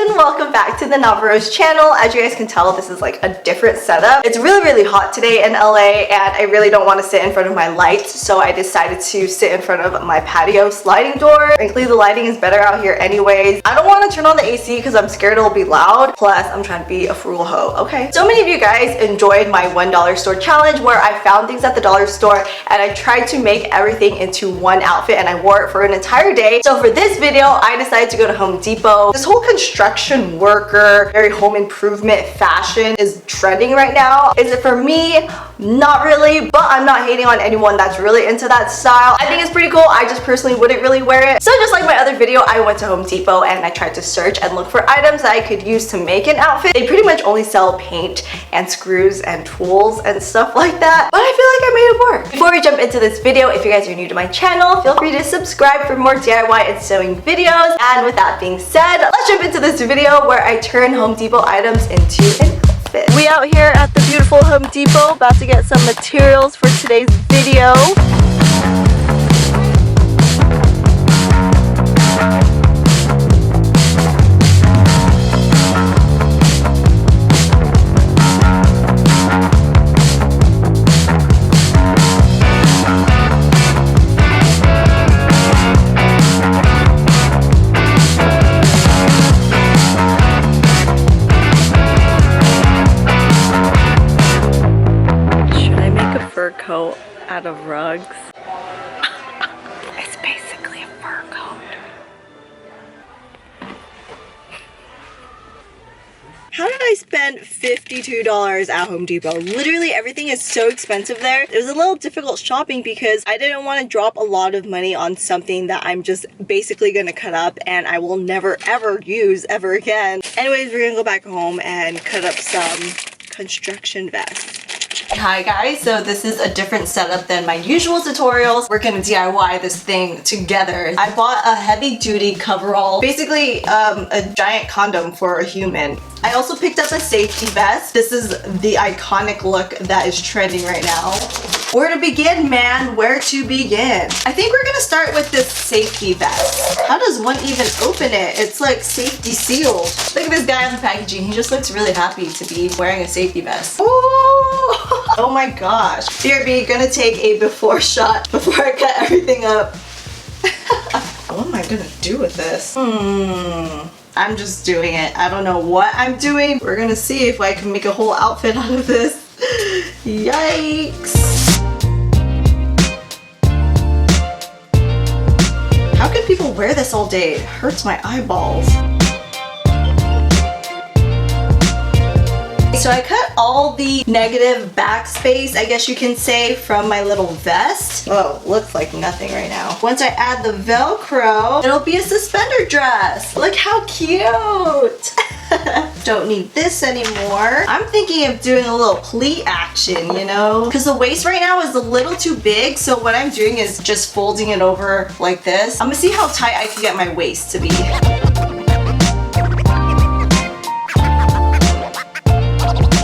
and welcome back to the NAVAROSE channel. As you guys can tell, this is like a different setup. It's really hot today in LA and I really don't want to sit in front of my lights, so I decided to sit in front of my patio sliding door. Frankly, the lighting is better out here anyways. I don't want to turn on the AC because I'm scared it'll be loud. Plus, I'm trying to be a frugal hoe, okay? So many of you guys enjoyed my $1 store challenge where I found things at the dollar store and I tried to make everything into one outfit and I wore it for an entire day. So for this video, I decided to go to Home Depot. This whole construction worker, very home improvement fashion is trending right now. Is it for me? Not really, but I'm not hating on anyone that's really into that style. I think it's pretty cool. I just personally wouldn't really wear it. So just like my other video, I went to Home Depot and I tried to search and look for items that I could use to make an outfit. They pretty much only sell paint and screws and tools and stuff like that, but I feel like I made it work. Before we jump into this video, if you guys are new to my channel, feel free to subscribe for more DIY and sewing videos. And with that being said, let's jump into this video where I turn Home Depot items into an outfit. We out here at the beautiful Home Depot about to get some materials for today's video. Coat out of rugs. It's basically a fur coat. How did I spend $52 at Home Depot? Literally everything is so expensive there. It was a little difficult shopping because I didn't want to drop a lot of money on something that I'm just basically gonna cut up and I will never ever use ever again. Anyways, we're gonna go back home and cut up some construction vests. Hi guys, so this is a different setup than my usual tutorials. We're gonna DIY this thing together. I bought a heavy duty coverall, basically a giant condom for a human. I also picked up a safety vest. This is the iconic look that is trending right now. Where to begin, man? Where to begin? I think we're gonna start with this safety vest. How does one even open it? It's like safety sealed. Look at this guy on the packaging. He just looks really happy to be wearing a safety vest. Oh, oh my gosh. BRB, gonna take a before shot before I cut everything up. What am I gonna do with this? I'm just doing it. I don't know what I'm doing. We're gonna see if I can make a whole outfit out of this. Yikes. How can people wear this all day? It hurts my eyeballs. So I cut all the negative backspace, I guess you can say, from my little vest. Oh, looks like nothing right now. Once I add the Velcro, it'll be a suspender dress. Look how cute. Don't need this anymore. I'm thinking of doing a little pleat action, you know? Because the waist right now is a little too big, so what I'm doing is just folding it over like this. I'm gonna see how tight I can get my waist to be.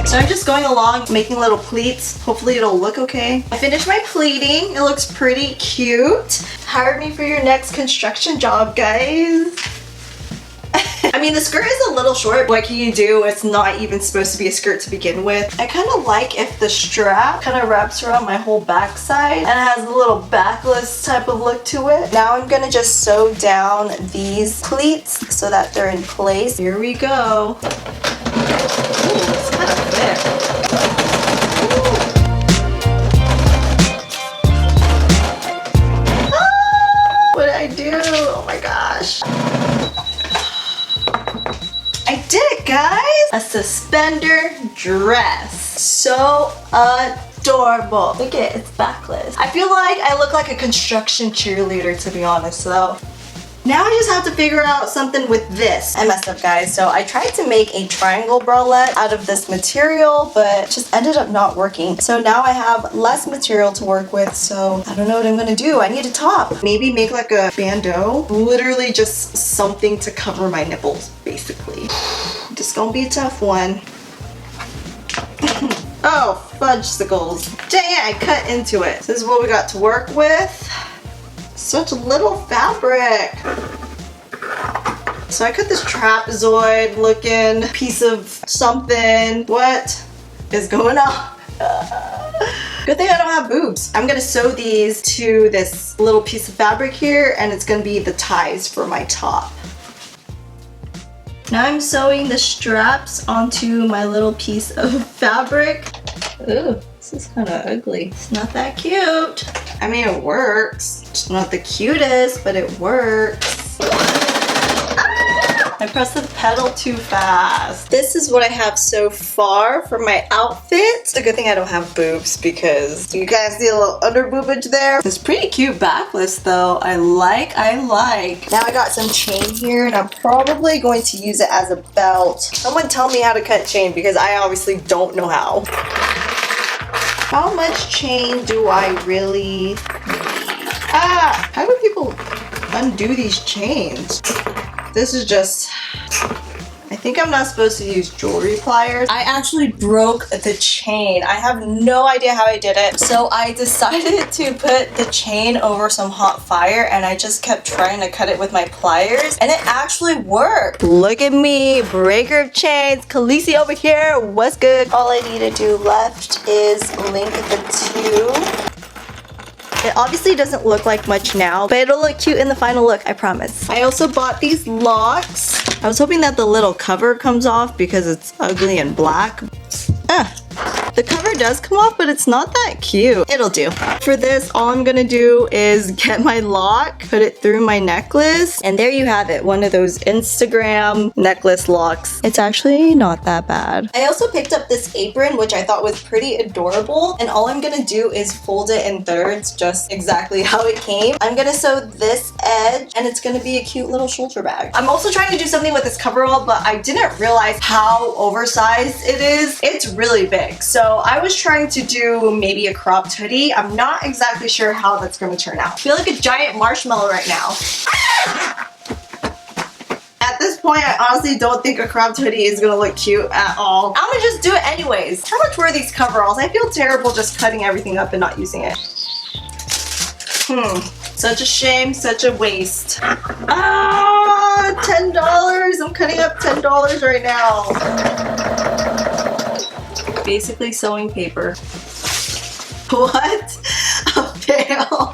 So I'm just going along, making little pleats. Hopefully it'll look okay. I finished my pleating. It looks pretty cute. Hire me for your next construction job, guys. I mean, the skirt is a little short. What can you do? It's not even supposed to be a skirt to begin with. I kind of like if the strap kind of wraps around my whole backside and it has a little backless type of look to it. Now I'm gonna just sew down these pleats so that they're in place. Here we go. Ooh, it's kind of thick. Ah, what did I do? Oh my gosh. I did it, guys! A suspender dress. So adorable. Look at it, it's backless. I feel like I look like a construction cheerleader, to be honest, though. Now I just have to figure out something with this. I messed up, guys. So I tried to make a triangle bralette out of this material, but it just ended up not working. So now I have less material to work with, so I don't know what I'm gonna do. I need a top. Maybe make like a bandeau. Literally just something to cover my nipples, basically. Just gonna be a tough one. Oh, fudgesicles. Dang it, I cut into it. This is what we got to work with. Such little fabric. So I cut this trapezoid looking piece of something. What is going on? Good thing I don't have boobs. I'm gonna sew these to this little piece of fabric here, and it's gonna be the ties for my top. Now I'm sewing the straps onto my little piece of fabric. Ooh, this is kind of ugly. It's not that cute. I mean, it works. It's not the cutest, but it works. I pressed the pedal too fast. This is what I have so far for my outfit. It's a good thing I don't have boobs because you guys see a little under boobage there. It's pretty cute backless though. I like. Now I got some chain here and I'm probably going to use it as a belt. Someone tell me how to cut chain because I obviously don't know how. How much chain do I really need? How do people undo these chains? This is just, I think I'm not supposed to use jewelry pliers. I actually broke the chain. I have no idea how I did it. So I decided to put the chain over some hot fire and I just kept trying to cut it with my pliers and it actually worked. Look at me, breaker of chains. Khaleesi over here, what's good? All I need to do left is link the two. It obviously doesn't look like much now, but it'll look cute in the final look, I promise. I also bought these locks. I was hoping that the little cover comes off because it's ugly and black. The cover does come off, but it's not that cute. It'll do. For this, all I'm gonna do is get my lock, put it through my necklace, and there you have it. One of those Instagram necklace locks. It's actually not that bad. I also picked up this apron, which I thought was pretty adorable, and all I'm gonna do is fold it in thirds, just exactly how it came. I'm gonna sew this edge, and it's gonna be a cute little shoulder bag. I'm also trying to do something with this coverall, but I didn't realize how oversized it is. It's really big. So I was trying to do maybe a cropped hoodie. I'm not exactly sure how that's going to turn out. I feel like a giant marshmallow right now. At this point, I honestly don't think a cropped hoodie is going to look cute at all. I'm going to just do it anyways. How much were these coveralls? I feel terrible just cutting everything up and not using it. Such a shame, such a waste. $10. I'm cutting up $10 right now. Basically sewing paper. What? A fail.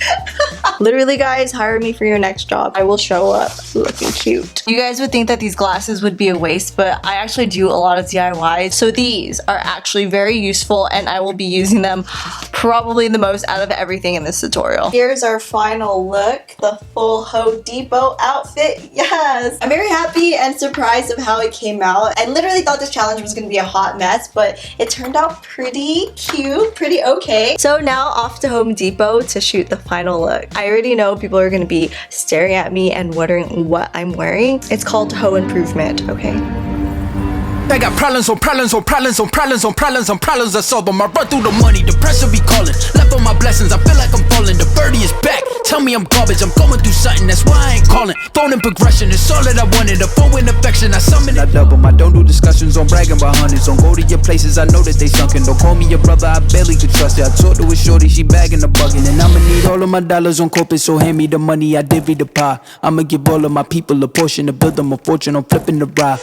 Literally, guys, hire me for your next job. I will show up looking cute. You guys would think that these glasses would be a waste, but I actually do a lot of DIY. So these are actually very useful and I will be using them probably the most out of everything in this tutorial. Here's our final look, the full Home Depot outfit. Yes! I'm very happy and surprised of how it came out. I literally thought this challenge was gonna be a hot mess, but it turned out pretty cute, pretty okay. So now off to Home Depot to shoot the final look. I already know people are gonna be staring at me and wondering what I'm wearing. It's called Home Improvement, okay? I got problems on problems on problems on problems on problems on problems I solve them. I run through the money, the pressure be calling. Left on my blessings, I feel like I'm falling. The birdie is back, tell me I'm garbage. I'm going through something, that's why I ain't calling. Phone in progression, it's all that I wanted. A phone in affection, I summon it. I double, I don't do discussions on bragging by hundreds. Don't go to your places, I know that they sunken. Don't call me your brother, I barely could trust it. I talked to a shorty, she bagging the bugging. And I'ma need all of my dollars on corporate, so hand me the money, I divvy the pie. I'ma give all of my people a portion to build them a fortune. I'm flipping the ride.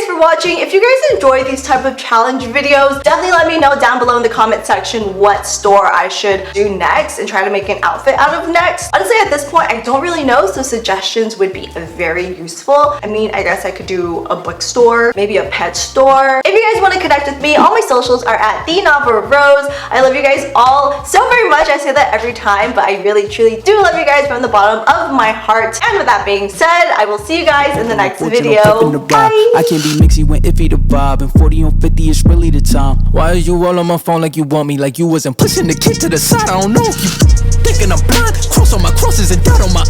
For watching. If you guys enjoy these type of challenge videos, definitely let me know down below in the comment section what store I should do next and try to make an outfit out of next. Honestly, at this point, I don't really know, so suggestions would be very useful. I mean, I guess I could do a bookstore, maybe a pet store. If you guys want to connect with me, all my socials are at thenavarose. I love you guys all so very much. I say that every time, but I really truly do love you guys from the bottom of my heart. And with that being said, I will see you guys in the next video. Bye! I can't be mixy when iffy the vibe, and 40 on 50 is really the time. Why is you all on my phone like you want me, like you wasn't pushing the kid to the side? I don't know if you thinking I'm blind. Cross on my crosses and dot on my